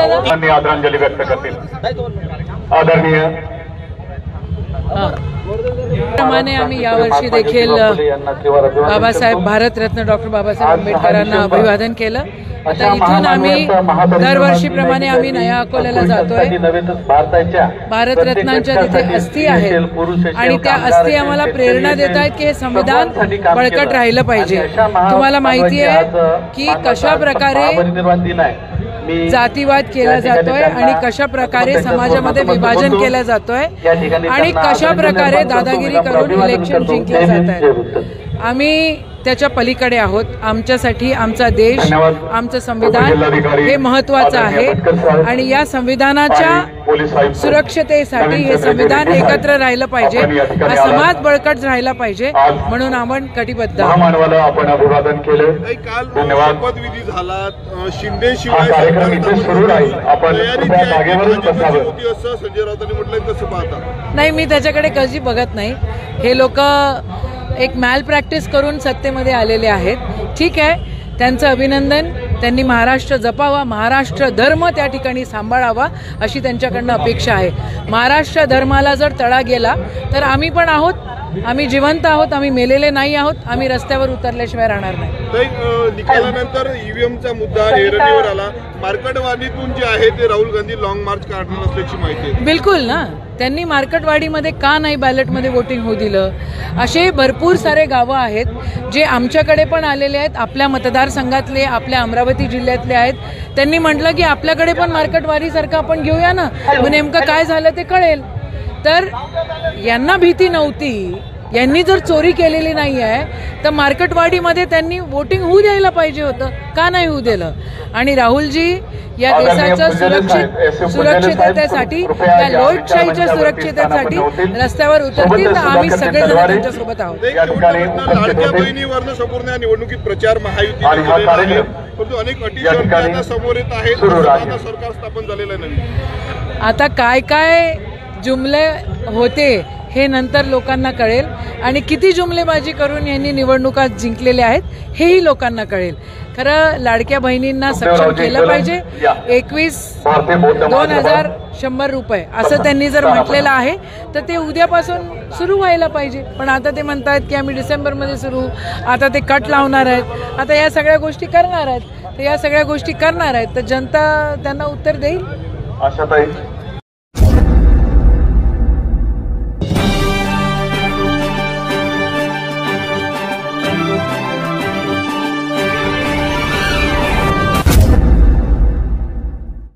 दादा आदरांजली व्यक्त करतील आदरणीय प्रमाणे आम्ही यावर्षी देखील बाबासाहेब भारतरत्न डॉक्टर बाबासाहेब आंबेडकरांना अभिवादन केलं। आता इथून आम्ही दरवर्षीप्रमाणे आम्ही नया अकोल्याला जातोय। भारतरत्नांच्या तिथे अस्थी आहेत आणि त्या अस्थी आम्हाला प्रेरणा देत आहेत की हे संविधान बळकट राहिलं पाहिजे। तुम्हाला माहिती आहे की कशा प्रकारे जातीवाद केला जातोय आणि कशा प्रकारे समाजामध्ये विभाजन केलं जातोय आणि कशा प्रकारे दादागिरी करून इलेक्शन जिंकले जात आहेत। आम्ही त्याच्या पलीकडे आहोत। आमच्यासाठी आमचा देश आमचं संविधान हे महत्त्वाचं आहे आणि या संविधानाच्या सुरक्षतेसाठी हे संविधान एकत्र राहिलं पाहिजे, हा समाज बळकट राहिला पाहिजे म्हणून आपण कटिबद्ध आहोत। आपण अभिवादन केलं। धन्यवाद। शपथविधी झाला शिंदे शिवाय आपण जागेवरच बसावं असं संजय राऊतांनी म्हटलं, कसं पाहता? नाही, मी त्याच्याकडे कधी बघत नाही। हे लोक एक मॅल प्रॅक्टिस करून सत्तेमध्ये आलेले आहेत। ठीक आहे, त्यांचं अभिनंदन। त्यांनी महाराष्ट्र जपावा, महाराष्ट्र धर्म त्या ठिकाणी सांभाळावा अशी त्यांच्याकडनं अपेक्षा आहे। महाराष्ट्र धर्माला जर तडा गेला तर आम्ही पण आहोत, आम्ही जिवंत आहोत, आम्ही मेलेले नाही आहोत, आम्ही रस्त्यावर उतरल्याशिवाय राहणार नाही। निकालानंतर ईव्हीएमचा मुद्दा ऐरणीवर आला। मार्केटवाडीतून जे आहे ते राहुल गांधी लॉंग मार्च काढणार असल्याची माहिती आहे। बिलकुल ना, त्यांनी मार्केटवाडीमध्ये का नाही बॅलेटमध्ये वोटिंग होऊ दिलं? असे भरपूर सारे गावं आहेत जे आमच्याकडे पण आलेले आहेत, आपल्या मतदारसंघातले, आपल्या अमरावती जिल्ह्यातले आहेत। त्यांनी म्हटलं की आपल्याकडे पण मार्केटवाडीसारखं आपण घेऊया ना, मग नेमकं काय झालं ते कळेल। तर यांना भीती नव्हती, यांनी जर चोरी केलेली नाही आहे तर मार्केटवाडीमध्ये त्यांनी वोटिंग होऊ द्यायला पाहिजे होतं, का नाही होऊ दिलं? आणि राहुलजी या देशाच्या सुरक्षिततेसाठी, या लोकशाहीच्या सुरक्षिततेसाठी रस्त्यावर उतरतील तर आम्ही सगळेजण त्यांच्यासोबत आहोत। लाडक्या बहिणीवरनं संपूर्ण निवडणुकीत प्रचार महायुती परंतु अनेक अटी समोर येत आहेत। आता सरकार स्थापन झालेलं नाही, आता काय काय जुमले होते हे नंतर लोकांना कळेल आणि किती जुमलेबाजी करून यांनी निवडणुका जिंकलेल्या आहेत हेही लोकांना कळेल। खरं लाडक्या बहिणींना सक्षम केलं पाहिजे। 21,2000 रुपये असं त्यांनी जर म्हटलेलं आहे तर ते उद्यापासून सुरू व्हायला पाहिजे, पण आता ते म्हणतात की आम्ही डिसेंबरमध्ये सुरू, आता ते कट लावणार आहेत, आता या सगळ्या गोष्टी करणार आहेत। तर या सगळ्या गोष्टी करणार आहेत तर जनता त्यांना उत्तर देईल। आशाताई